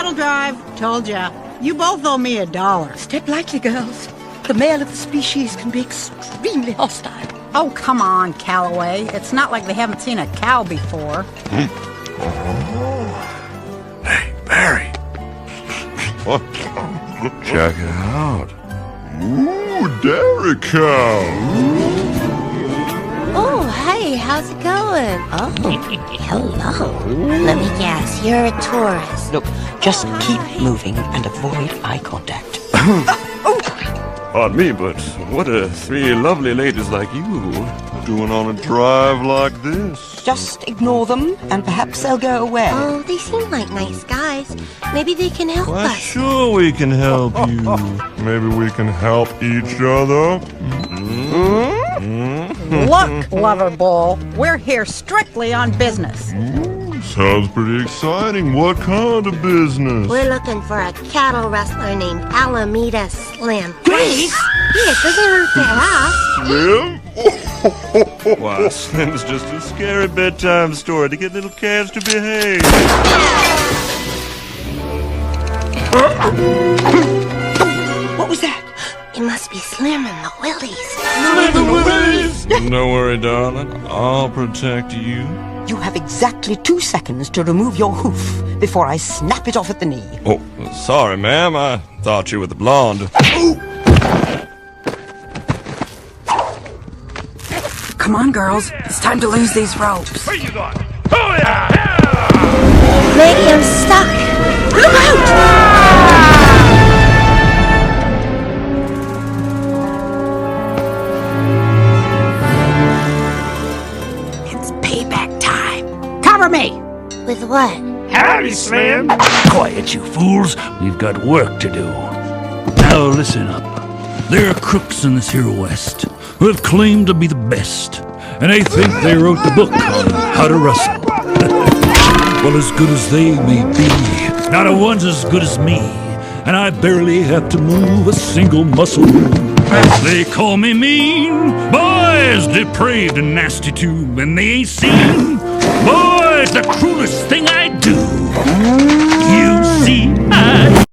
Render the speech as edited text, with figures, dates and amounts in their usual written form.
Cattle drive. Told ya. You both owe me $1. Step lightly, girls. The male of the species can be extremely hostile. Oh, come on, Calloway. It's not like they haven't seen a cow before. Hey, Barry. What? Check it out. Ooh, dairy cow. Oh, hey, how's it going? Oh, hello. Let me guess, you're a tourist. Look, just keep moving and avoid eye contact. Pardon me, but what are three lovely ladies like you Doing on a drive like this? Just ignore them, and perhaps they'll go away. Oh, they seem like nice guys. Maybe they can help Why, us. sure we can help you. Maybe we can help each other. Look, lover bull, we're here strictly on business. Sounds pretty exciting. What kind of business? We're looking for a cattle rustler named Alameda Slim. Grace! Yes, doesn't hurt to ask. Slim? Why, Slim's just a scary bedtime story to get little calves to behave. What was that? It must be Slim and the Willies. Don't worry, darling. I'll protect you. You have exactly 2 seconds to remove your hoof before I snap it off at the knee. Oh, sorry, ma'am. I thought you were the blonde. Come on, girls. It's time to lose these ropes. Where you going? Oh, yeah! Maybe I'm stuck. Look out! It's payback time. Cover me! With what? Howdy, Slim! Quiet, you fools. We've got work to do. Now listen up. There are crooks in this here West who have claimed to be the best, and they think they wrote the book on how to wrestle. Well, as good as they may be, not a one's as good as me, and I barely have to move a single muscle. They call me mean, boys, depraved and nasty too, and they ain't seen, boys, the cruelest thing I do. You see,